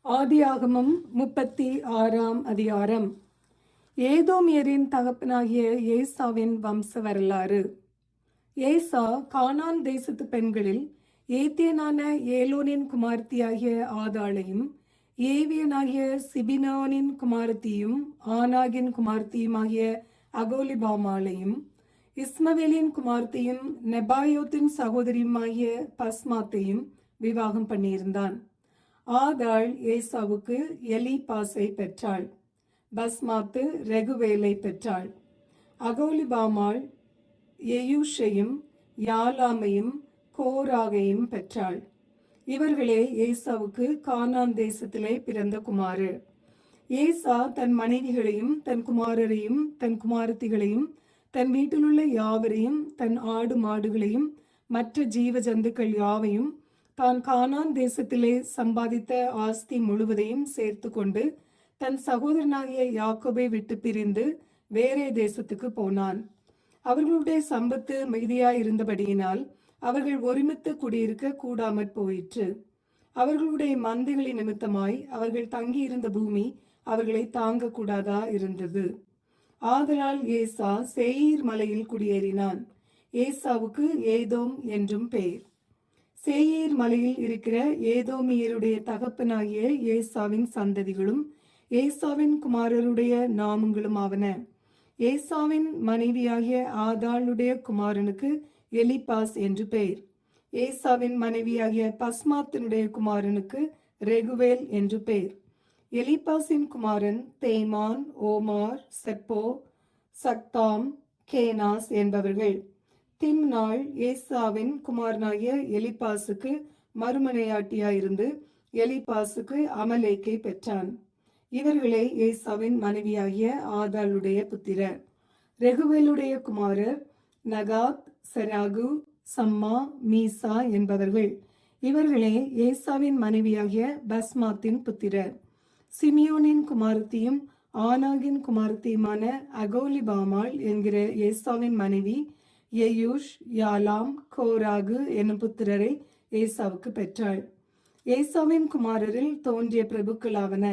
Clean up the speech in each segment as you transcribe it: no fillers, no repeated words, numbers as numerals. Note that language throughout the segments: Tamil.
ஆதியாகமம் 36ஆம் அதிகாரம். ஏதோமியரின் தகப்பனாகிய ஏசாவின் வம்ச வரலாறு. ஏசா கானான் தேசத்து பெண்களில் ஏத்தியனான ஏலோனின் குமாரத்தியாகிய ஆதாளையும், ஏவியனாகிய சிபினோனின் குமாரத்தியும், ஆனாகின் குமாரத்தியுமாகிய அகோலிபாமாளையும், இஸ்மவேலின் குமாரத்தையும் நெபாயோத்தின் சகோதரியுமாகிய பஸ்மாத்தையும் விவாகம் பண்ணியிருந்தான். ஆதாள் ஏசாவுக்கு எலிபாசை பெற்றாள். பஸ்மாத்து ரெகுவேலை பெற்றாள். அகோலிபாமாள் எயூஷையும் யாலாமையும் கோராகையும் பெற்றாள். இவர்களே ஏசாவுக்கு கானான் தேசத்திலே பிறந்த குமாரர். ஏசா தன் மனைவிகளையும் தன் குமாரரையும் தன் குமாரத்திகளையும் தன் வீட்டிலுள்ள யாவரையும் தன் ஆடு மாடுகளையும் மற்ற ஜீவ ஜந்துக்கள் யாவையும் தான் கானான் தேசத்திலே சம்பாதித்த ஆஸ்தி முழுவதையும் சேர்த்து கொண்டு தன் சகோதரனாகிய யாக்கோபை விட்டு பிரிந்து வேறே தேசத்துக்கு போனான். அவர்களுடைய சம்பத்து மிகுதியாயிருந்தபடியினால் அவர்கள் ஒருமித்து குடியிருக்க கூடாமற் போயிற்று. அவர்களுடைய மந்தைகளின் நிமித்தமாய் அவர்கள் தங்கியிருந்த பூமி அவர்களை தாங்க கூடாதா இருந்தது. ஆதலால் ஏசா சேயீர் மலையில் குடியேறினான். ஏசாவுக்கு ஏதோம் என்றும் பெயர். சேயீர் மலையில் இருக்கிற ஏதோமியருடைய தகப்பனாகிய ஏசாவின் சந்ததிகளும் ஏசாவின் குமாரருடைய நாமங்களும் ஆவன. ஏசாவின் மனைவியாகிய ஆதாளுடைய குமாரனுக்கு எலிபாஸ் என்று பெயர். ஏசாவின் மனைவியாகிய பஸ்மாத்தினுடைய குமாரனுக்கு ரெகுவேல் என்று பெயர். எலிபாஸின் குமாரன் தேமான், ஓமார், செப்போ, சக்தாம், கேனாஸ் என்பவர்கள். திம்னாள் ஏசாவின் குமாரனாகிய எலிபாசுக்கு மறுமனையாட்டியாயிருந்து எலிபாசுக்கு அமலேக்கை பெற்றான். இவர்களே ஏசாவின் மனைவியாகிய ஆதாளுடைய புத்திரர். ரெகுவேலுடைய குமாரர் நகாத், செராகு, சம்மா, மீசா என்பவர்கள். இவர்களே ஏசாவின் மனைவியாகிய பஸ்மாத்தின் புத்திரர். சிமியோனின் குமாரத்தியும் ஆனாகின் குமாரத்தியுமான அகோலிபாமாள் என்கிற ஏசாவின் மனைவி எயூஷ், யாலாம், கோராகு என்னும் புத்திரரை ஏசாவுக்கு பெற்றாள். ஏசாவின் குமாரரில் தோன்றிய பிரபுக்களாவன.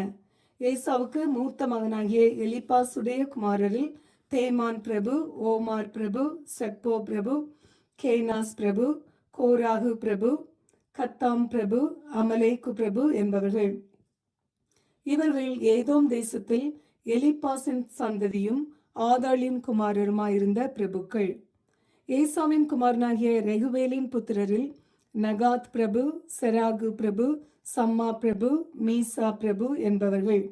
ஏசாவுக்கு மூத்த மகனாகிய எலிபாசுடைய குமாரரில் தேமான் பிரபு, ஓமார் பிரபு, செப்போ பிரபு, கேனாஸ் பிரபு, கோராகு பிரபு, கத்தாம் பிரபு, அமலேக்கு பிரபு என்பவர்கள். இவர்கள் ஏதோம் தேசத்தில் எலிபாசின் சந்ததியும் ஆதாளின் குமாரருமாயிருந்த பிரபுக்கள். ஏசாவின் குமாரனாகிய ரெகுவேலின் புத்திரரில் நகாத் பிரபு, செராகு பிரபு, சம்மா பிரபு, மீசா பிரபு என்பவர்கள்.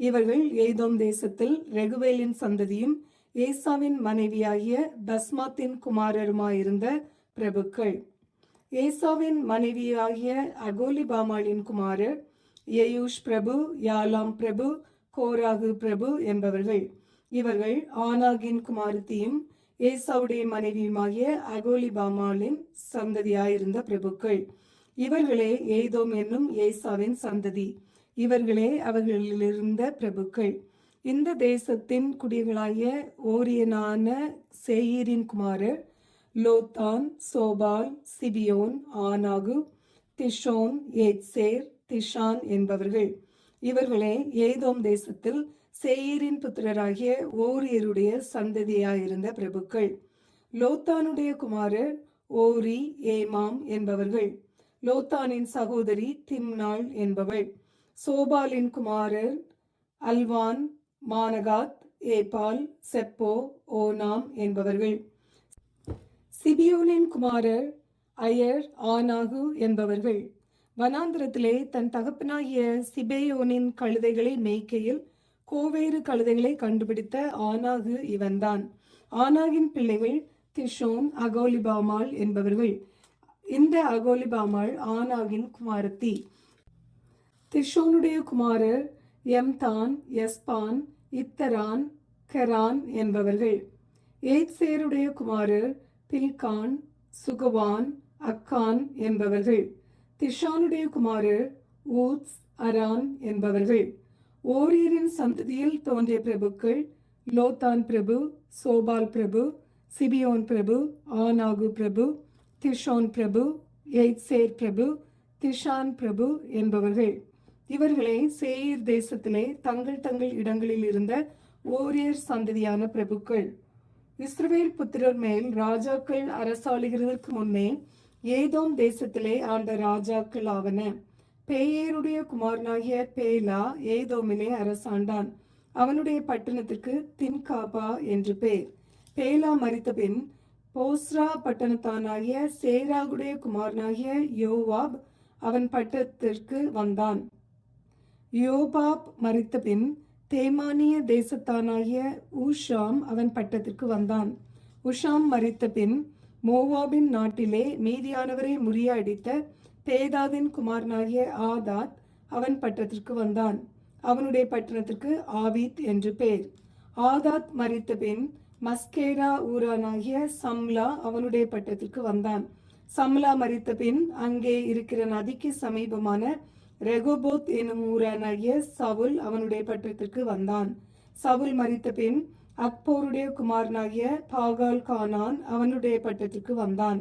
இவர்கள் ஏதோம் தேசத்தில் ரெகுவேலின் சந்ததியும் ஏசாவின் மனைவியாகிய பஸ்மாத்தின் குமாரருமாயிருந்த பிரபுக்கள். ஏசாவின் மனைவியாகிய அகோலிபாமாளின் குமாரர் எயூஷ் பிரபு, யாலாம் பிரபு, கோராகு பிரபு என்பவர்கள். இவர்கள் ஆனாகின் குமாரத்தியும் ஏசாவுடைய மனைவியுமாகிய அகோலிபாமாளின் சந்ததியாயிருந்த பிரபுக்கள். இவர்களே ஏதோம் என்னும் ஏசாவின் சந்ததி. இவர்களே அவர்களிலிருந்த பிரபுக்கள். இந்த தேசத்தின் குடிகளாகிய ஓரியனான சேயீரின் குமாரர் லோத்தான், சோபால், சிபியோன், ஆனாகு, திஷோன், ஏத்சேர், திஷான் என்பவர்கள். இவர்களே ஏதோம் தேசத்தில் சேயீரின் புத்திரராகிய ஓரியருடைய சந்ததியாயிருந்த பிரபுக்கள். லோத்தானுடைய குமாரர் ஓரி, ஏமாம் என்பவர்கள். லோத்தானின் சகோதரி திம்னாள் என்பவள். சோபாலின் குமாரர் அல்வான், மானகாத், ஏபால், செப்போ, ஓனாம் என்பவர்கள். சிபியோனின் குமாரர் அயர், ஆனாகு என்பவர்கள். வனாந்திரத்திலே தன் தகப்பனாகிய சிபேயோனின் கழுதைகளை மேய்க்கையில் கோவேறு கழுதைகளை கண்டுபிடித்த ஆனாகு இவன்தான். ஆனாகின் பிள்ளைகள் திஷோன், அகோலிபாமாள் என்பவர்கள். இந்த அகோலிபாமாள் ஆனாகின் குமாரத்தி. திஷோனுடைய குமாரர் எம்தான், எஸ்பான், இத்தரான், கெரான் என்பவர்கள். ஏத்சேருடைய குமாரர் பில்கான், சுகவான், அக்கான் என்பவர்கள். திஷானுடைய குமாரர் ஊத்ஸ், அரான் என்பவர்கள். ஓரியரின் சந்ததியில் தோன்றிய பிரபுக்கள் லோத்தான் பிரபு, சோபால் பிரபு, சிபியோன் பிரபு, ஆனாகு பிரபு, திஷோன் பிரபு, ஏத்சேர் பிரபு, திஷான் பிரபு என்பவர்கள். இவர்களே சேயீர் தேசத்திலே தங்கள் தங்கள் இடங்களில் இருந்த ஓரியர் சந்ததியான பிரபுக்கள். இஸ்ரவேல் புத்திரர் மேல் ராஜாக்கள் அரசாளுகிறதற்கு முன்னே ஏதோம் தேசத்திலே ஆண்ட ராஜாக்கள் ஆவன. பேயேருடைய குமாரனாகிய பேலா ஏதோமிலே அரசாண்டான். அவனுடைய பட்டணத்திற்கு தின்காபா என்று பேர். பேலா மரித்த பின் போஸ்ரா பட்டணத்தானாகிய சேராகுடைய குமாரனாகிய யோவாப் அவன் பட்டணத்திற்கு வந்தான். யோபாப் மரித்த பின் தேமானிய தேசத்தானாகிய ஊஷாம் அவன் பட்டத்திற்கு வந்தான். உஷாம் மரித்த பின் மோவாபின் நாட்டிலே மீதியானவரை முறியடித்த பேதாதின் குமாரனாகிய ஆதாத் அவன் பட்டத்திற்கு வந்தான். அவனுடைய பட்டணத்திற்கு ஆவித் என்று பேர். ஆதாத் மரித்த பின் மஸ்கேரா ஊரானாகிய சம்லா அவனுடைய பட்டத்திற்கு வந்தான். சம்லா மரித்த பின் அங்கே இருக்கிற நதிக்கு சமீபமான ரெகோபோத் என்னும் ஊரானாகிய சவுல் அவனுடைய பட்டத்திற்கு வந்தான். சவுல் மரித்த பின் அக்போருடைய குமாரனாகிய பாகால் கானான் அவனுடைய பட்டத்திற்கு வந்தான்.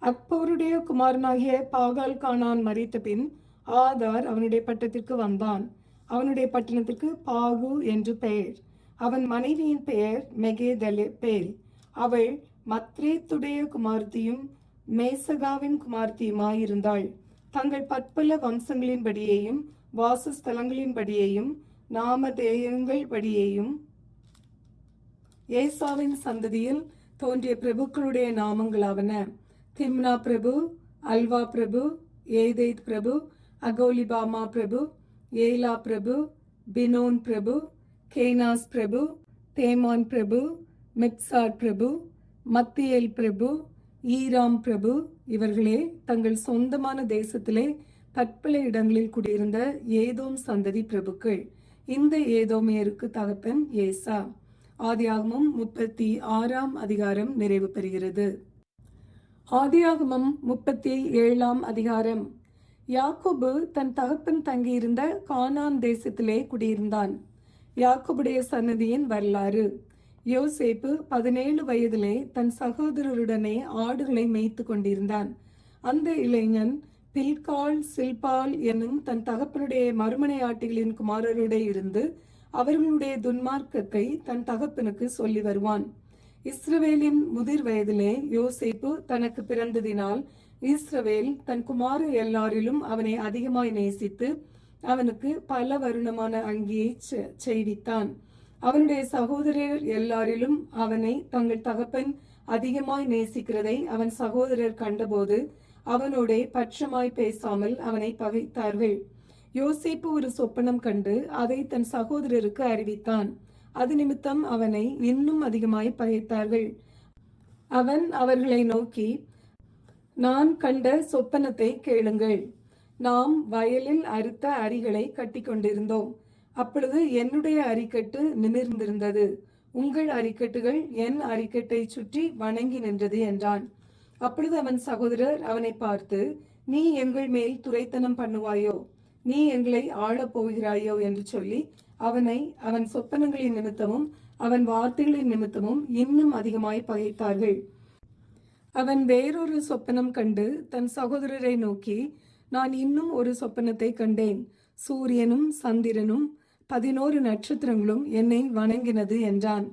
அக்போருடைய குமாரனாகிய பாகால் கானான் மரித்த பின் ஆதார் அவனுடைய பட்டத்திற்கு வந்தான். அவனுடைய பட்டணத்திற்கு பாகு என்று பெயர். அவன் மனைவியின் பெயர் மெகேதலேபேல். அவள் மத்ரேத்துடைய குமார்த்தியும் மேசகாவின் குமார்த்தியுமாயிருந்தாள். தங்கள் பற்பல வம்சங்களின்படியேயும் வாசஸ்தலங்களின்படியேயும் நாமதேயங்கள் படியேயும் ஏசாவின் சந்ததியில் தோன்றிய பிரபுக்களுடைய நாமங்களாவன: திம்னா பிரபு, அல்வா பிரபு, ஏதேத் பிரபு, அகோலிபாமா பிரபு, ஏலா பிரபு, பினோன் பிரபு, கேனாஸ் பிரபு, தேமான் பிரபு, மிப்சார் பிரபு, மத்தியேல் பிரபு, ஈராம் பிரபு. இவர்களே தங்கள் சொந்தமான தேசத்திலே பற்பல இடங்களில் குடியிருந்த ஏதோம் சந்ததி பிரபுக்கள். இந்த ஏதோமியருக்கு தகப்பன் ஏசா. ஆதியாகமம் 36 அதிகாரம் நிறைவு பெறுகிறது. ஆதியாகமம் 37 அதிகாரம். யாக்கோபு தன் தகப்பன் தங்கியிருந்த கானான் தேசத்திலே குடியிருந்தான். யாக்கோபுடைய சன்னதியின் வரலாறு. யோசேப்பு 17 வயதிலே தன் சகோதரருடனே ஆடுகளை மேய்த்து கொண்டிருந்தான். அந்த இளைஞன் பில்கால் சில்பால் என்னும் தன் தகப்பனுடைய மறுமனையாட்டிகளின் குமாரருடைய இருந்து அவர்களுடைய துன்மார்க்கத்தை தன் தகப்பனுக்கு சொல்லி வருவான். இஸ்ரவேலின் முதிர் வயதிலே யோசேப்பு தனக்கு பிறந்ததினால் இஸ்ரவேல் தன் குமாரர் எல்லாரிலும் அவனை அதிகமாய் நேசித்து அவனுக்கு பல வருணமான அங்கியை செய்வித்தான். அவனுடைய சகோதரர் எல்லாரிலும் அவனை தங்கள் தகப்பன் அதிகமாய் நேசிக்கிறதை அவன் சகோதரர் கண்டபோது அவனோட பட்சமாய் பேசாமல் அவனை பகைத்தார்கள். யோசேப்பு ஒரு சொப்பனம் கண்டு அதை தன் சகோதரருக்கு அறிவித்தான். அது நிமித்தம் அவனை இன்னும் அதிகமாய் பகைத்தார்கள். அவன் அவர்களை நோக்கி, நான் கண்ட சொப்பனத்தை கேளுங்கள். நாம் வயலில் அறுத்த அரிகளை கட்டி கொண்டிருந்தோம். அப்பொழுது என்னுடைய அரிக்கட்டு நிமிர்ந்திருந்தது, உங்கள் அரிக்கட்டுகள் என் அரிக்கட்டை சுற்றி வணங்கி நின்றது என்றான். அப்பொழுது அவன் சகோதரர் அவனை பார்த்து, நீ எங்கள் மேல் துரைத்தனம் பண்ணுவாயோ, நீ எங்களை ஆளப் போகிறாயோ என்று சொல்லி அவனை அவன் சொப்பனங்களின் நிமித்தமும் அவன் வார்த்தைகளின் நிமித்தமும் இன்னும் அதிகமாய் பகைத்தார்கள். அவன் வேறொரு சொப்பனம் கண்டு தன் சகோதரரை நோக்கி, நான் இன்னும் ஒரு சொப்பனத்தை கண்டேன். சூரியனும் சந்திரனும் 11 நட்சத்திரங்களும் என்னை வணங்கினது என்றான்.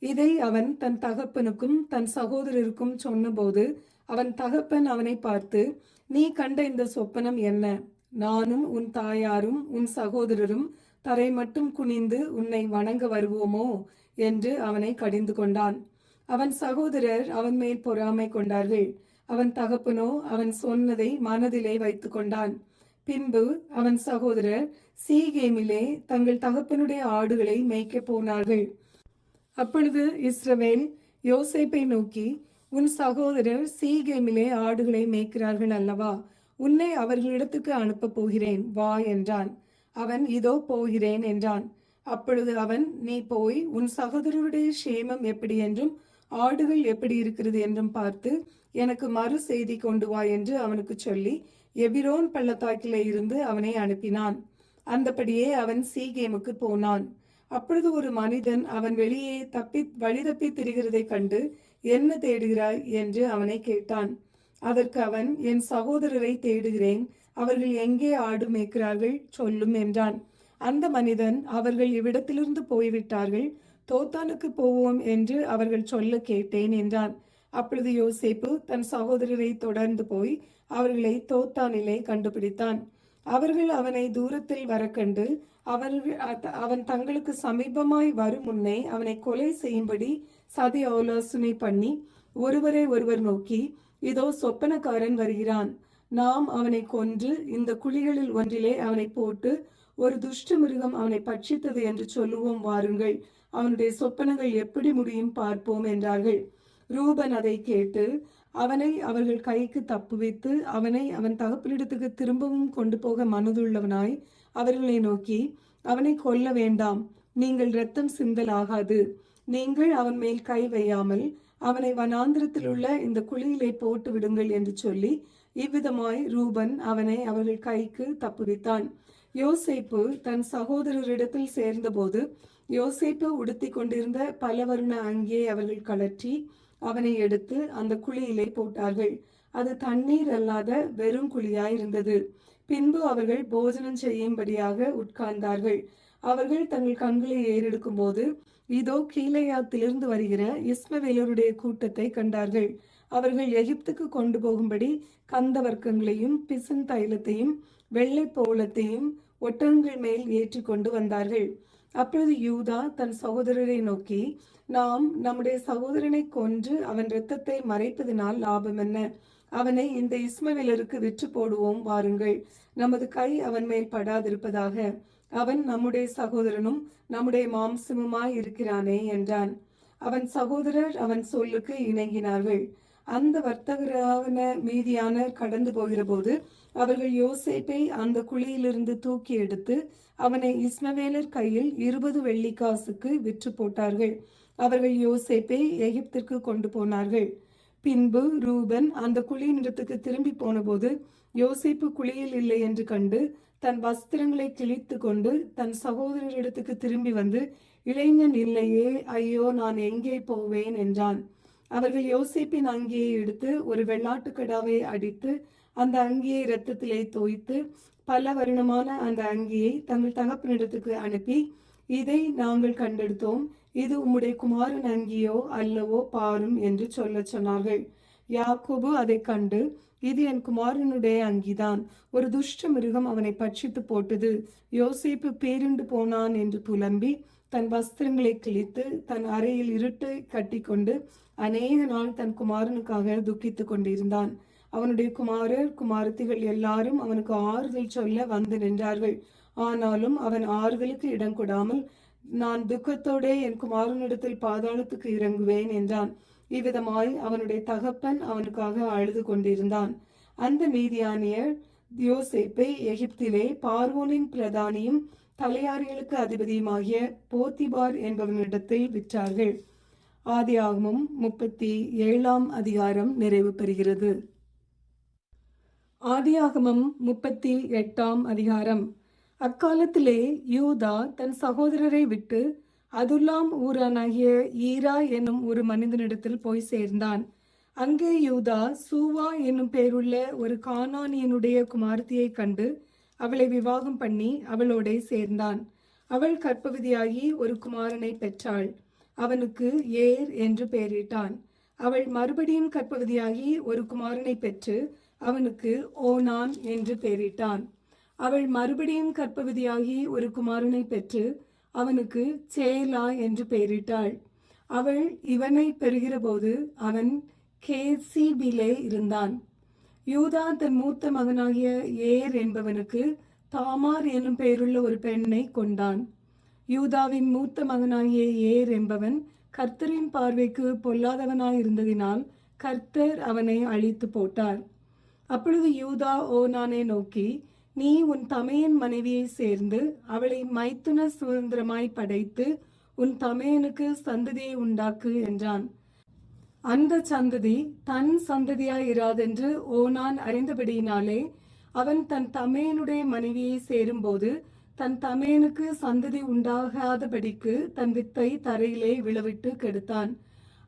இதை அவன் தன் தகப்பனுக்கும் தன் சகோதரருக்கும் சொன்னபோது அவன் தகப்பன் அவனை பார்த்து, நீ கண்ட இந்த சொப்பனம் என்ன? நானும் உன் தாயாரும் உன் சகோதரரும் தரை மட்டும் குனிந்து உன்னை வணங்க வருவோமோ என்று அவனை கடிந்து கொண்டான். அவன் சகோதரர் அவன் மேல் பொறாமை கொண்டார்கள். அவன் தகப்பனோ அவன் சொன்னதை மனதிலே வைத்து கொண்டான். பின்பு அவன் சகோதரர் சீகேமிலே தங்கள் தகப்பனுடைய ஆடுகளை மேய்க்க போனார்கள். அப்பொழுது இஸ்ரவேல் யோசேப்பை நோக்கி, உன் சகோதரர் சீகேமிலே ஆடுகளை மேய்க்கிறார்கள் அல்லவா, உன்னை அவர்களிடத்துக்கு அனுப்ப போகிறேன், வா என்றான். அவன் இதோ போகிறேன் என்றான். அப்பொழுது அவன், நீ போய் உன் சகோதரருடைய சேமம் எப்படி என்றும் ஆடுகள் எப்படி இருக்கிறது என்றும் பார்த்து எனக்கு மறு செய்தி கொண்டு வா என்று அவனுக்கு சொல்லி எபிரோன் பள்ளத்தாக்கிலே இருந்து அவனை அனுப்பினான். அந்தபடியே அவன் சீகேமுக்கு போனான். அப்பொழுது ஒரு மனிதன் அவன் வெளியே வழி தப்பி திரிகிறதை கண்டு, என்ன தேடுகிறாய் என்று அவனை கேட்டான். அதற்கு அவன், என் சகோதரரை தேடுகிறேன், அவர்கள் எங்கே ஆடு மேய்க்கிறார்கள் சொல்லும் என்றான். அந்த மனிதன், அவர்கள் இவ்விடத்திலிருந்து போய்விட்டார்கள், தோத்தானுக்கு போவோம் என்று அவர்கள் சொல்ல கேட்டேன் என்றான். அப்பொழுது யோசேப்பு தன் சகோதரரை தொடர்ந்து போய் அவர்களை தோத்தானிலே கண்டுபிடித்தான். அவர்கள் அவனை தூரத்தில் வரக்கண்டு அவன் தங்களுக்கு சமீபமாய் வரும் முன்னே அவனை கொலை செய்யும்படி சதி ஆலோசனை பண்ணி ஒருவரை ஒருவர் நோக்கி, இதோ சொப்பனக்காரன் வருகிறான், நாம் அவனை கொன்று இந்த குழிகளில் ஒன்றிலே அவனை போட்டு ஒரு துஷ்ட மிருகம் அவனை பட்சித்தது என்று சொல்லுவோம், வாருங்கள், அவனுடைய சொப்பனங்கள் எப்படி முடியும் பார்ப்போம் என்றார்கள். ரூபன் அதை கேட்டு அவனை அவர்கள் கைக்கு தப்புவித்து அவனை அவன் தகப்பனிடத்துக்கு திரும்பவும் கொண்டு போக மனதுள்ளவனாய் அவர்களை நோக்கி, அவனை கொல்ல வேண்டாம், நீங்கள் இரத்தம் சிந்தலாகாது, நீங்கள் அவன் மேல் கை வையாமல் அவனை வனாந்திரத்தில் உள்ள இந்த குழியிலே போட்டு விடுங்கள் என்று சொல்லி இவ்விதமாய் ரூபன் அவனை அவர்கள் கைக்கு தப்புவித்தான். யோசேப்பு தன் சகோதரரிடத்தில் சேர்ந்தபோது யோசேப்பு உடுத்தி கொண்டிருந்த பலவர்ண அங்கே அவர்கள் கலற்றி அவனை எடுத்து அந்த குழியிலே போட்டார்கள். அது தண்ணீர் அல்லாத வெறும் குழியாயிருந்தது. பின்பு அவர்கள் போஜனம் செய்யும்படியாக உட்கார்ந்தார்கள். அவர்கள் தங்கள் கண்களை ஏறெடுக்கும் போது இதோ கீலேயாத்திலிருந்து வருகிற இஸ்மவேலருடைய கூட்டத்தை கண்டார்கள். அவர்கள் எகிப்துக்கு கொண்டு போகும்படி கந்த வர்க்கங்களையும் பிசின் தைலத்தையும் வெள்ளை போலத்தையும் ஒட்டகங்கள் மேல் ஏற்றி கொண்டு வந்தார்கள். அப்பொழுது யூதா தன் சகோதரரை நோக்கி, நாம் நம்முடைய சகோதரனை கொன்று அவன் இரத்தத்தை மறைப்பதனால் லாபம் என்ன? அவனை இந்த இஸ்மவேலருக்கு விற்று போடுவோம், வாருங்கள், நமது கை அவன் மேல் படாதிருப்பதாக, அவன் நம்முடைய சகோதரனும் நம்முடைய மாம்சமுமாய் இருக்கிறானே என்றான். அவன் சகோதரர் அவன் சொல்லுக்கு இணங்கினார்கள். அந்த வர்த்தகரான மீதியானர் கடந்து போகிற போது அவர்கள் யோசேப்பை அந்த குழியிலிருந்து தூக்கி எடுத்து அவனை இஸ்மவேலர் கையில் 20 வெள்ளிக்காசுக்கு விற்று போட்டார்கள். அவர்கள் யோசேப்பை எகிப்திற்கு கொண்டு போனார்கள். பின்பு ரூபன் அந்த குழியினிடத்துக்கு திரும்பி போன போது யோசேப்பு குழியில் இல்லை என்று கண்டு தன் வஸ்திரங்களை கிழித்து கொண்டு தன் சகோதரரிடத்துக்கு திரும்பி வந்து, இளைஞன் இல்லையே, ஐயோ, நான் எங்கே போவேன் என்றான். அவர்கள் யோசேப்பின் அங்கியை எடுத்து ஒரு வெள்ளாட்டுக்கடாவை அடித்து அந்த அங்கியை இரத்தத்திலே தோய்த்து பல வருணமான அந்த அங்கியை தங்கள் தகப்பனிடத்துக்கு அனுப்பி, இதை நாங்கள் கண்டெடுத்தோம், இது உம்முடைய குமாரன் அங்கியோ அல்லவோ பாரும் என்று சொல்ல சொன்னார்கள். யாக்கோபு அதை கண்டு, இது என் குமாரனுடைய அங்கிதான், ஒரு துஷ்ட மிருகம் அவனை பட்சித்து போட்டது, யோசேப்பு பேருண்டு போனான் என்று புலம்பி தன் வஸ்திரங்களை கிழித்து தன் அறையில் இருட்டு கட்டி கொண்டு அநேக நாள் தன் குமாரனுக்காக துக்கித்து கொண்டிருந்தான். அவனுடைய குமாரர் குமாரத்திகள் எல்லாரும் அவனுக்கு ஆறுதல் சொல்ல வந்து நின்றார்கள். ஆனாலும் அவன் ஆறுதலுக்கு இடம் கொடாமல், நான் துக்கத்தோடே என் குமாரனிடத்தில் பாதாளத்துக்கு இறங்குவேன் என்றான். இவ்விதமாய் அவனுடைய தகப்பன் அவனுக்காக அழுது கொண்டிருந்தான். அந்த மீதியானியர் யோசேப்பை எகிப்திலே பார்வோனின் பிரதானியும் தலையாரிகளுக்கு அதிபதியுமாகிய போத்திபார் என்பவனிடத்தில் விற்றார்கள். ஆதியாகமம் 37 அதிகாரம் நிறைவு பெறுகிறது. ஆதியாகமம் 38 அதிகாரம். அக்காலத்திலே யூதா தன் சகோதரரை விட்டு அதுல்லாம் ஊரானாகிய ஈரா என்னும் ஒரு மனிதனிடத்தில் போய் சேர்ந்தான். அங்கே யூதா சூவா என்னும் பேருள்ள ஒரு கானானியனுடைய குமாரத்தியை கண்டு அவளை விவாகம் பண்ணி அவளோட சேர்ந்தான். அவள் கர்ப்பவதியாகி ஒரு குமாரனை பெற்றாள். அவனுக்கு ஏர் என்று பெயரிட்டான். அவள் மறுபடியும் கர்ப்பவதியாகி ஒரு குமாரனை பெற்று அவனுக்கு ஓனான் என்று பெயரிட்டான். அவள் மறுபடியும் கர்ப்பவதியாகி ஒரு குமாரனை பெற்று அவனுக்கு சேலா என்று பெயரிட்டாள். அவள் இவனை பெறுகிற போது அவன் கேசிபிலே இருந்தான். யூதா தன் மூத்த மகனாகிய ஏர் என்பவனுக்கு தாமார் என்னும் பெயருள்ள ஒரு பெண்ணை கொண்டான். யூதாவின் மூத்த மகனாகிய ஏர் என்பவன் கர்த்தரின் பார்வைக்கு பொல்லாதவனாயிருந்ததினால் கர்த்தர் அவனை அழித்து போட்டார். அப்பொழுது யூதா ஓனானை நோக்கி, நீ உன் தமையன் மனைவியை சேர்ந்து அவளை மைத்துன சுதந்திரமாய் படைத்து உன் தமையனுக்கு சந்ததியை உண்டாக்கு என்றான். அந்த சந்ததி தன் சந்ததியாயிராதென்று ஓனான் அறிந்தபடியினாலே அவன் தன் தமையனுடைய மனைவியை சேரும்போது தன் தமையனுக்கு சந்ததி உண்டாகாதபடிக்கு தன் வித்தை தரையிலே விழவிட்டு கெடுத்தான்.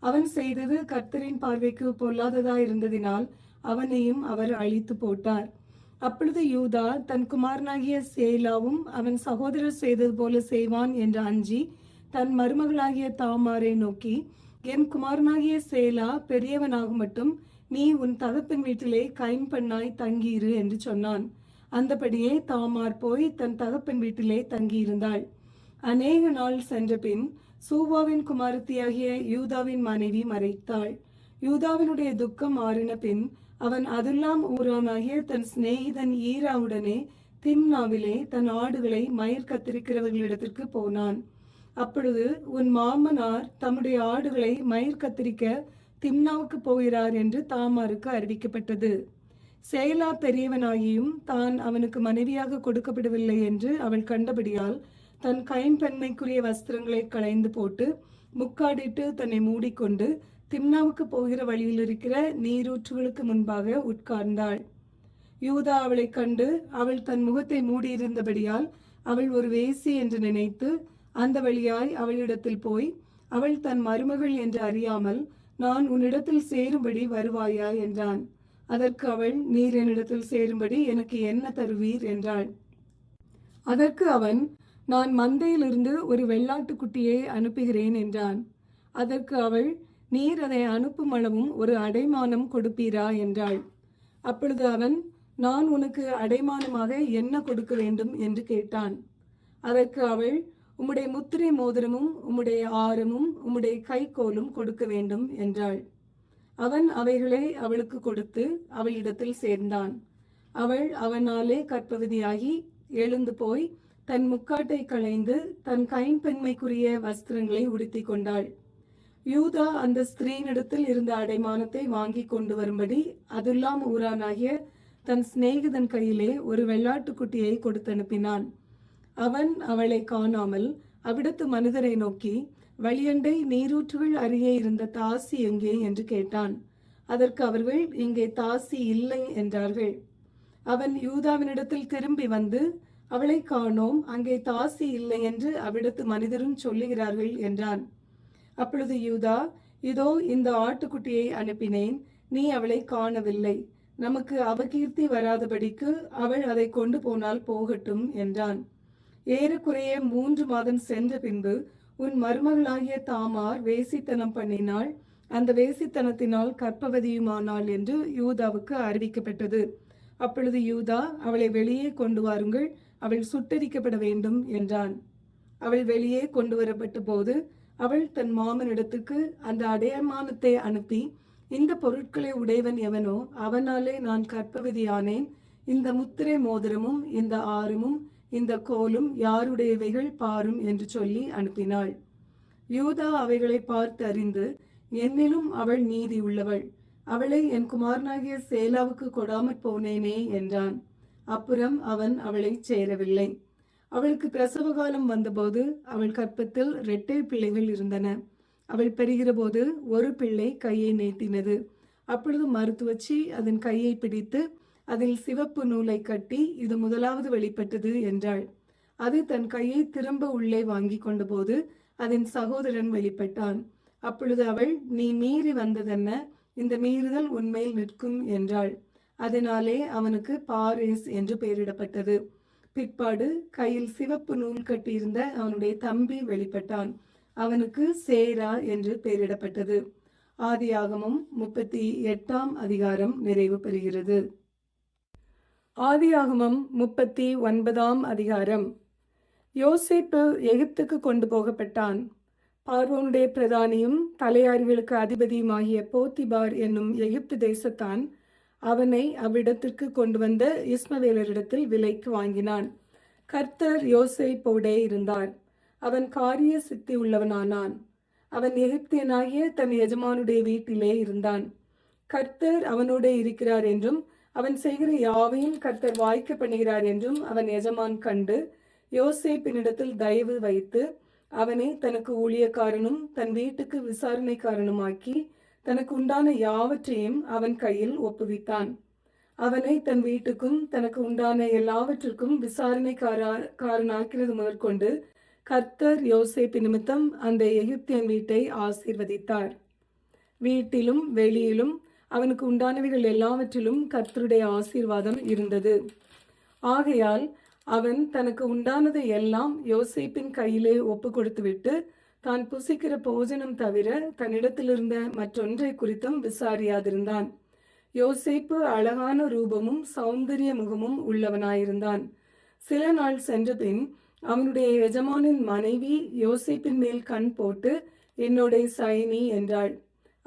அவன் செய்தது கர்த்தரின் பார்வைக்கு பொல்லாததாயிருந்ததினால் அவனையும் அவர் அழித்து போட்டார். அப்பொழுது யூதா தன் குமாரனாகிய சேலாவும் அவன் சகோதரர் செய்தது போல செய்வான் என்று அஞ்சி தன் மருமகளாகிய தாமாரை நோக்கி, என் குமாரனாகிய சேலா பெரியவனாகும் மட்டும் நீ உன் தகப்பன் வீட்டிலே கைம்பெண்ணாய் தங்கியிரு என்று சொன்னான். அந்தபடியே தாமார் போய் தன் தகப்பன் வீட்டிலே தங்கியிருந்தாள். அநேக நாள் சென்ற பின் சூவாவின் குமாரத்தியாகிய யூதாவின் மனைவி மறைத்தாள். யூதாவினுடைய துக்கம் மாறின பின் அவன் அதுல்லாம் ஊரானாகிய தன் சிநேகிதன் ஈராவுடனே திம்னாவிலே தன் ஆடுகளை மயிர் கத்திரிக்கிறவர்களிடத்திற்கு போனான். அப்பொழுது உன் மாமனார் தம்முடைய ஆடுகளை மயிர் கத்திரிக்க திம்னாவுக்கு போகிறார் என்று தாமாருக்கு அறிவிக்கப்பட்டது. சேலா பெரியவனாகியும் தான் அவனுக்கு மனைவியாக கொடுக்கப்படவில்லை என்று அவள் கண்டபடியால் தன் கைம்பெண்மைக்குரிய வஸ்திரங்களை களைந்து போட்டு முக்காடிட்டு தன்னை மூடிக்கொண்டு திம்னாவுக்கு போகிற வழியில் இருக்கிற நீரூற்றுகளுக்கு முன்பாக உட்கார்ந்தாள். யூதா அவளை கண்டு அவள் தன் முகத்தை மூடியிருந்தபடியால் அவள் ஒரு வேசி என்று நினைத்து அந்த வழியாய் அவளிடத்தில் போய், அவள் தன் மருமகள் என்று அறியாமல், நான் உன்னிடத்தில் சேரும்படி வருவாயா என்றான். அதற்கு அவள், நீர் என்னிடத்தில் சேரும்படி எனக்கு என்ன தருவீர் என்றாள். அதற்கு அவன், நான் மந்தையிலிருந்து ஒரு வெள்ளாட்டுக்குட்டியை அனுப்புகிறேன் என்றான். அதற்கு அவள், நீர் அதை அனுப்பும் அளவும் ஒரு அடைமானம் கொடுப்பீரா என்றாள். அப்பொழுது அவன், நான் உனக்கு அடைமானமாக என்ன கொடுக்க வேண்டும் என்று கேட்டான். அதற்கு அவள், உம்முடைய முத்திரை மோதிரமும் உம்முடைய ஆரமும் உம்முடைய கைக்கோலும் கொடுக்க வேண்டும் என்றாள். அவன் அவைகளை அவளுக்கு கொடுத்து அவளிடத்தில் சேர்ந்தான். அவள் அவனாலே கர்ப்பவதியாகி எழுந்து போய் தன் முக்காட்டை களைந்து தன் கைம்பெண்மைக்குரிய வஸ்திரங்களை உடுத்தி கொண்டாள். யூதா அந்த ஸ்திரீனிடத்தில் இருந்த அடைமானத்தை வாங்கி கொண்டு வரும்படி அதுல்லாம் ஊரானாகிய தன் சிநேகிதன் கையிலே ஒரு வெள்ளாட்டுக்குட்டியை கொடுத்து அனுப்பினான். அவன் அவளை காணாமல் அவ்விடத்து மனிதரை நோக்கி, வழியண்டை நீரூற்றுகள் அருகே இருந்த தாசி எங்கே என்று கேட்டான். அதற்கு அவர்கள், இங்கே தாசி இல்லை என்றார்கள். அவன் யூதாவினிடத்தில் திரும்பி வந்து, அவளை காணோம், அங்கே தாசி இல்லை என்று அவ்விடத்து மனிதரும் சொல்லுகிறார்கள் என்றான். அப்பொழுது யூதா, இதோ இந்த ஆட்டுக்குட்டியை அனுப்பினேன், நீ அவளை காணவில்லை, நமக்கு அவகீர்த்தி வராதபடிக்கு அவள் அதை கொண்டு போனால் போகட்டும் என்றான். ஏறக்குறைய 3 மாதம் சென்ற பின்பு உன் மருமகளாகிய தாமார் வேசித்தனம் பண்ணினாள், அந்த வேசித்தனத்தினால் கர்ப்பவதியுமானாள் என்று யூதாவுக்கு அறிவிக்கப்பட்டது. அப்பொழுது யூதா, அவளை வெளியே கொண்டு வாருங்கள், அவள் சுட்டரிக்கப்பட வேண்டும் என்றான். அவள் வெளியே கொண்டு வரப்பட்ட போது அவள் தன் மாமனிடத்துக்கு அந்த அடையாளத்தை அனுப்பி, இந்த பொருட்களை உடையவன் எவனோ அவனாலே நான் கர்ப்பவதியானேன், இந்த முத்திரை மோதிரமும் இந்த ஆரமும் இந்த கோலும் யாருடையவைகள் பாரும் என்று சொல்லி அனுப்பினாள். யூதா அவைகளை பார்த்து அறிந்து, என்னிலும் அவள் நீதி உள்ளவள், அவளை என் குமாரனாகிய சேலாவுக்கு கொடாமற் போனேனே என்றான். அப்புறம் அவன் அவளை சேரவில்லை. அவளுக்கு பிரசவ காலம் வந்தபோது அவள் கற்பத்தில் 2 பிள்ளைகள் இருந்தன. அவள் பெறுகிற போது ஒரு பிள்ளை கையை நீட்டினது. அப்பொழுது மருத்துவச்சி அதன் கையை பிடித்து அதில் சிவப்பு நூலை கட்டி, இது முதலாவது வெளிப்பட்டது என்றாள். அது தன் கையை திரும்ப உள்ளே வாங்கி கொண்ட போது அதன் சகோதரன் வெளிப்பட்டான். அப்பொழுது அவள், நீ மீறி வந்ததென்ன, இந்த மீறுதல் உன்மேல் நிற்கும் என்றாள். அதனாலே அவனுக்கு பாரேஸ் என்று பெயரிடப்பட்டது. பிற்பாடு கையில் சிவப்பு நூல் கட்டியிருந்த அவனுடைய தம்பி வெளிப்பட்டான். அவனுக்கு சேரா என்று பெயரிடப்பட்டது. ஆதியாகமம் 38ஆம் அதிகாரம் நிறைவு பெறுகிறது. ஆதியாகமம் 39ஆம் அதிகாரம். யோசேப்பு எகிப்துக்கு கொண்டு போகப்பட்டான். பார்வோனுடைய பிரதானியும் தலையாரிகளுக்கு அதிபதியுமாகிய போத்திபார் என்னும் எகிப்து தேசத்தான் அவனை அவ்விடத்திற்கு கொண்டு வந்த இஸ்மவேலரிடத்தில் விலைக்கு வாங்கினான். கர்த்தர் யோசேப்போடே இருந்தார். அவன் காரிய சித்தி உள்ளவனானான். அவன் எகிப்தியனாகிய தன் எஜமானுடைய வீட்டிலே இருந்தான். கர்த்தர் அவனோடே இருக்கிறார் என்றும் அவன் செய்கிற யாவையும் கர்த்தர் வாய்க்க பண்ணுகிறார் என்றும் அவன் எஜமான் கண்டு யோசேப்பினிடத்தில் தயவு வைத்து அவனை தனக்கு ஊழியக்காரனும் தன் வீட்டுக்கு விசாரணைக்காரனுமாக்கி தனக்கு உண்டான யாவற்றையும் அவன் கையில் ஒப்புவித்தான். அவனை தன் வீட்டுக்கும் தனக்கு உண்டான எல்லாவற்றிற்கும் விசாரணைக்காரனாக்கிறது முதற்கொண்டு கர்த்தர் யோசேப்பு நிமித்தம் அந்த எகிப்தியன் வீட்டை ஆசீர்வதித்தார். வீட்டிலும் வெளியிலும் அவனுக்கு உண்டானவைகள் எல்லாவற்றிலும் கர்த்தருடைய ஆசீர்வாதம் இருந்தது. ஆகையால் அவன் தனக்கு உண்டானதை எல்லாம் யோசேப்பின் கையிலே ஒப்பு கொடுத்துவிட்டு தான் புசிக்கிற போஜனம் தவிர தன்னிடத்திலிருந்த மற்றொன்றை குறித்தும் விசாரியாதிருந்தான். யோசேப்பு அழகான ரூபமும் சௌந்தரிய முகமும் உள்ளவனாயிருந்தான். சில நாள் சென்றபின் அவனுடைய எஜமானின் மனைவி யோசேப்பின் மேல் கண் போட்டு, என்னோட சயனி என்றாள்.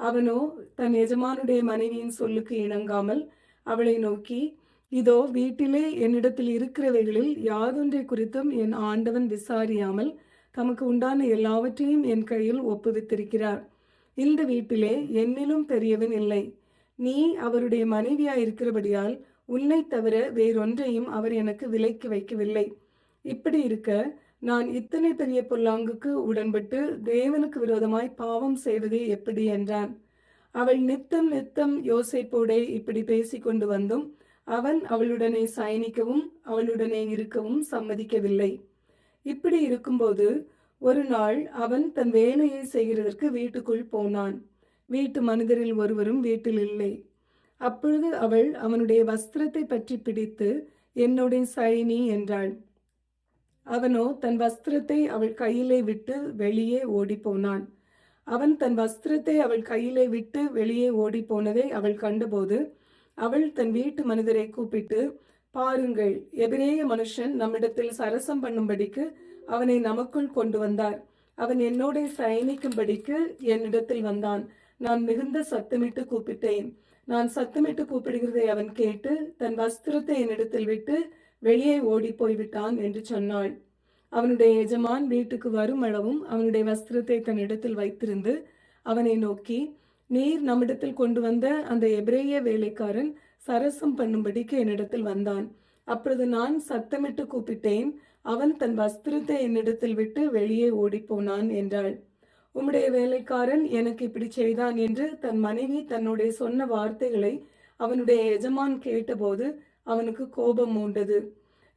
அவனோ தன் எஜமானுடைய மனைவியின் சொல்லுக்கு இணங்காமல் அவளை நோக்கி, இதோ வீட்டிலே என்னிடத்தில் இருக்கிறவைகளில் யாதொன்றை குறித்தும் என் ஆண்டவன் விசாரியாமல் தமக்கு உண்டான எல்லாவற்றையும் என் கையில் ஒப்புவித்திருக்கிறார். இந்த வீட்டிலே என்னிலும் பெரியவன் இல்லை. நீ அவருடைய மனைவியாயிருக்கிறபடியால் உன்னை தவிர வேறொன்றையும் அவர் எனக்கு விலைக்கு வைக்கவில்லை. இப்படி இருக்க நான் இத்தனை பெரிய பொல்லாங்குக்கு உடன்பட்டு தேவனுக்கு விரோதமாய் பாவம் செய்வது எப்படி என்றான். அவள் நித்தம் நித்தம் யோசேப்போடே இப்படி பேசிக்கொண்டு வந்தும் அவன் அவளுடனே சயனிக்கவும் அவளுடனே இருக்கவும் சம்மதிக்கவில்லை. இப்படி இருக்கும்போது ஒரு நாள் அவன் தன் வேலையை செய்கிறதற்கு வீட்டுக்குள் போனான். வீட்டு மனிதரில் ஒருவரும் வீட்டில் இல்லை. அப்பொழுது அவள் அவனுடைய வஸ்திரத்தை பற்றி பிடித்து, என்னுடைய சயனி என்றாள். அவனோ தன் வஸ்திரத்தை அவள் கையிலே விட்டு வெளியே ஓடி போனான். அவன் தன் வஸ்திரத்தை அவள் கையிலே விட்டு வெளியே ஓடி போனதை அவள் கண்டபோது அவள் தன் வீட்டு மனிதரை கூப்பிட்டு, பாருங்கள், எபிரேய மனுஷன் நம்மிடத்தில் சரசம் பண்ணும்படிக்கு அவனை நமக்குள் கொண்டு வந்தார். அவன் என்னோட சயனிக்கும்படிக்கு என்னிடத்தில் வந்தான். நான் மிகுந்த சத்தமிட்டு கூப்பிட்டேன். நான் சத்தமிட்டு கூப்பிடுகிறதை அவன் கேட்டு தன் வஸ்திரத்தை என்னிடத்தில் விட்டு வெளியே ஓடி போய்விட்டான் என்று சொன்னாள். அவனுடைய எஜமான் வீட்டுக்கு வரும் அளவும் அவனுடைய வஸ்திரத்தை தன்னிடத்தில் வைத்திருந்து அவனை நோக்கி, நீர் நம்மிடத்தில் கொண்டு வந்த அந்த எபிரேய வேலைக்காரன் சரசம் பண்ணும்படிக்கு என்னிடத்தில் வந்தான். அப்பொழுது நான் சத்தமிட்டு கூப்பிட்டேன். அவன் தன் வஸ்திரத்தை என்னிடத்தில் விட்டு வெளியே ஓடி போனான் என்றாள். உம்முடைய வேலைக்காரன் எனக்கு இப்படி செய்தான் என்று தன் மனைவி தன்னுடைய சொன்ன வார்த்தைகளை அவனுடைய எஜமான் கேட்டபோது அவனுக்கு கோபம் மூண்டது.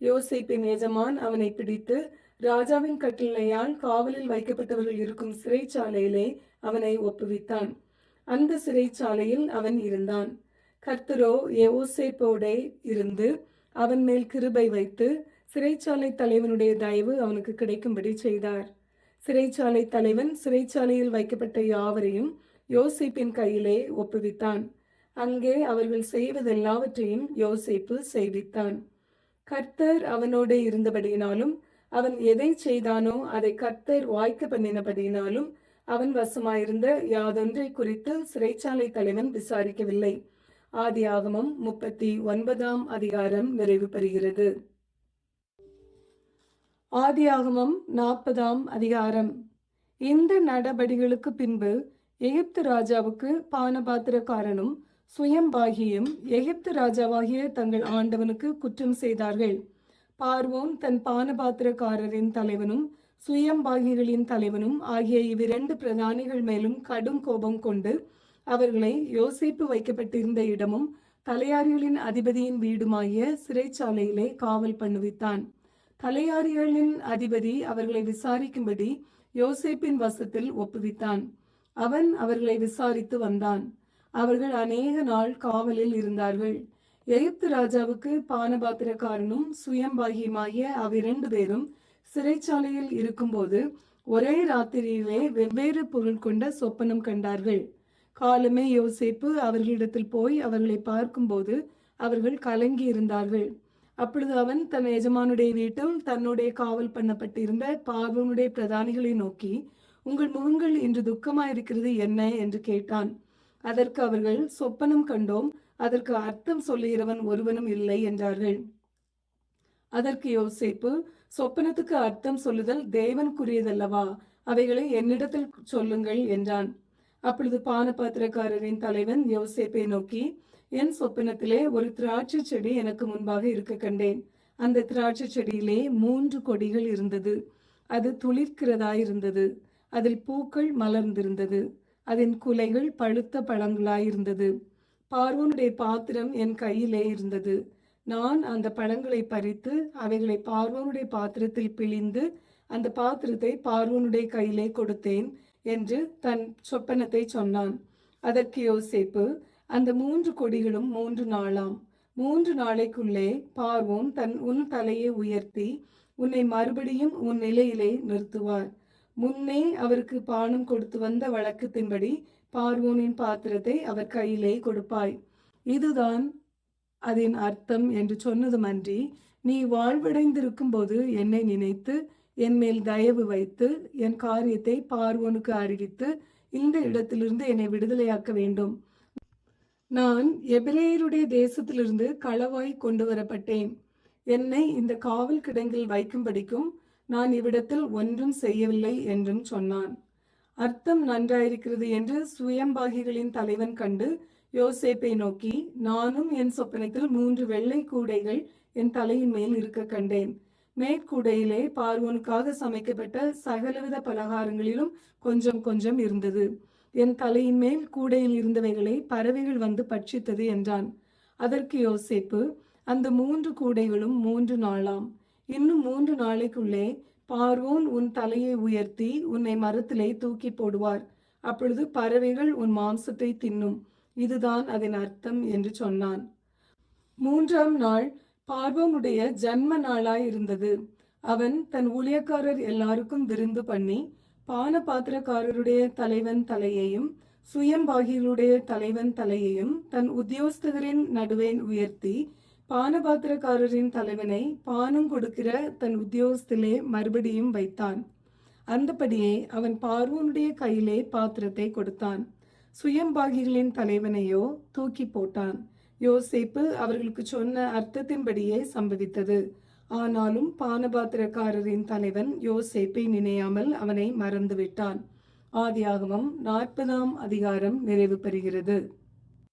யோசேப்பின் எஜமான் அவனை பிடித்து ராஜாவின் கட்டளையால் காவலில் வைக்கப்பட்டவர்கள் இருக்கும் சிறைச்சாலையிலே அவனை ஒப்புவித்தான். அந்த சிறைச்சாலையில் அவன் இருந்தான். கர்த்தரோ யோசேப்போடே இருந்து அவன் மேல் கிருபை வைத்து சிறைச்சாலை தலைவனுடைய தயவு அவனுக்கு கிடைக்கும்படி செய்தார். சிறைச்சாலை தலைவன் சிறைச்சாலையில் வைக்கப்பட்ட யாவரையும் யோசேப்பின் கையிலே ஒப்புவித்தான். அங்கே அவர்கள் செய்வதெல்லாவற்றையும் யோசேப்பு செய்வித்தான். கர்த்தர் அவனோடு இருந்தபடியினாலும் அவன் எதை செய்தானோ அதை கர்த்தர் வாய்க்க பண்ணினபடியினாலும் அவன் வசமாயிருந்த யாதொன்றை குறித்து சிறைச்சாலை தலைவன் விசாரிக்கவில்லை. ஆதியாகமம் 39 அதிகாரம் நிறைவு பெறுகிறது. ஆதியாகமம் 40 அதிகாரம். இந்த நடபடிகளுக்கு பின்பு எகிப்து ராஜாவுக்கு பானபாத்திரக்காரனும் சுயம்பாகியும் எகிப்து ராஜாவாகிய தங்கள் ஆண்டவனுக்கு குற்றம் செய்தார்கள். பார்வோன் தன் பானபாத்திரக்காரரின் தலைவனும் சுயம்பாகிகளின் தலைவனும் ஆகிய இவ்விரண்டு பிரதானிகள் மேலும் கடும் கோபம் கொண்டு அவர்களை யோசேப்பு வைக்கப்பட்டிருந்த இடமும் தலையாரிகளின் அதிபதியின் வீடுமாகிய சிறைச்சாலையிலே காவல் பண்ணுவித்தான். தலையாரிகளின் அதிபதி அவர்களை விசாரிக்கும்படி யோசேப்பின் வசத்தில் ஒப்புவித்தான். அவன் அவர்களை விசாரித்து வந்தான். அவர்கள் அநேக நாள் காவலில் இருந்தார்கள். எகிப்து ராஜாவுக்கு பானபாத்திரக்காரனும் சுயம்பாகியுமாகிய அவ்விரண்டு பேரும் சிறைச்சாலையில் இருக்கும்போது ஒரே ராத்திரியிலே வெவ்வேறு பொருள் கொண்ட சொப்பனம் கண்டார்கள். காலமே யோசேப்பு அவர்களிடத்தில் போய் அவர்களை பார்க்கும்போது அவர்கள் கலங்கி இருந்தார்கள். அப்பொழுது அவன் தன் எஜமானுடைய வீட்டில் தன்னுடைய காவல் பண்ணப்பட்டிருந்த பார்வோனுடைய பிரதானிகளை நோக்கி, உங்கள் முகங்கள் இன்று துக்கமாயிருக்கிறது என்ன என்று கேட்டான். அதற்கு அவர்கள், சொப்பனம் கண்டோம், அதற்கு அர்த்தம் சொல்லுகிறவன் ஒருவனும் இல்லை என்றார்கள். அதற்கு யோசேப்பு, சொப்பனத்துக்கு அர்த்தம் சொல்லுதல் தேவனுக்குரியதல்லவா, அவைகளை என்னிடத்தில் சொல்லுங்கள் என்றான். அப்பொழுது பானபாத்திரக்காரரின் தலைவன் யோசேப்பை நோக்கி, என் சொப்பனத்திலே ஒரு திராட்சை செடி எனக்கு முன்பாக இருக்க கண்டேன். அந்த திராட்சை செடியிலே 3 கொடிகள் இருந்தது. அது துளிர்க்கிறதாயிருந்தது. அதில் பூக்கள் மலர்ந்திருந்தது. அதன் குலைகள் பழுத்த பழங்களாயிருந்தது. பார்வோனுடைய பாத்திரம் என் கையிலே இருந்தது. நான் அந்த பழங்களை பறித்து அவைகளை பார்வோனுடைய பாத்திரத்தில் பிழிந்து அந்த பாத்திரத்தை பார்வோனுடைய கையிலே கொடுத்தேன் என்று தன் சொப்பனத்தை சொன்னான். அதற்கு யோசேப்பு, அந்த 3 கொடிகளும் 3 நாளாம். 3 நாளைக்குள்ளே பார்வோன் உன் தலையை உயர்த்தி உன்னை மறுபடியும் உன் நிலையிலே நிறுத்துவார். முன்னே அவருக்கு பானம் கொடுத்து வந்த வழக்கத்தின்படி பார்வோனின் பாத்திரத்தை அவர் கையிலே கொடுப்பாய். இதுதான் அதன் அர்த்தம் என்று சொன்னதுமன்றி, நீ வாழ்வடைந்திருக்கும் போது என்னை நினைத்து என் மேல் தயவு வைத்து என் காரியத்தை பார்வோனுக்கு அறிவித்து இந்த இடத்திலிருந்து என்னை விடுதலையாக்க வேண்டும். நான் எபிரேயருடைய தேசத்திலிருந்து களவாய் கொண்டு வரப்பட்டேன். என்னை இந்த காவல் கிடங்கில் வைக்கும்படிக்கும் நான் இவ்விடத்தில் ஒன்றும் செய்யவில்லை என்றும் சொன்னான். அர்த்தம் நன்றாயிருக்கிறது என்று சுயம்பாகிகளின் தலைவன் கண்டு யோசேப்பை நோக்கி, நானும் என் சொப்பனத்தில் 3 வெள்ளை கூடைகள் என் தலையின் மேல் இருக்க கண்டேன். மேற்கூடையிலே பார்வோனுக்காக சமைக்கப்பட்ட சகலவித பலகாரங்களிலும் கொஞ்சம் கொஞ்சம் இருந்தது. என் தலையின் மேல் கூடையில் இருந்தவைகளை பறவைகள் வந்து பட்சித்தது என்றான். அதற்கு யோசேப்பு, அந்த 3 கூடைகளும் 3 நாளாம். இன்னும் 3 நாளைக்குள்ளே பார்வோன் உன் தலையை உயர்த்தி உன்னை மரத்திலே தூக்கி போடுவார். அப்பொழுது பறவைகள் உன் மாம்சத்தை தின்னும். இதுதான் அதன் அர்த்தம் என்று சொன்னான். 3ஆம் நாள் பார்வோனுடைய ஜன்ம நாளாய் இருந்தது. அவன் தன் ஊழியக்காரர் எல்லாருக்கும் விருந்து பண்ணி பான பாத்திரக்காரருடைய தலைவன் தலையையும் சுயம்பாகிகளுடைய தலைவன் தலையையும் தன் உத்தியோகஸ்தரின் நடுவே உயர்த்தி பானபாத்திரக்காரரின் தலைவனை பானம் கொடுக்கிற தன் உத்தியோகத்திலே மறுபடியும் வைத்தான். அந்தபடியே அவன் பார்வோனுடைய கையிலே பாத்திரத்தை கொடுத்தான். சுயம்பாகிகளின் தலைவனையோ தூக்கி போட்டான். யோசேப்பு அவர்களுக்கு சொன்ன அர்த்தத்தின்படியே சம்பவித்தது. ஆனாலும் பானபாத்திரக்காரரின் தலைவன் யோசேப்பை நினையாமல் அவனை மறந்துவிட்டான். ஆதியாகமம் 40ஆம் அதிகாரம் நிறைவு பெறுகிறது.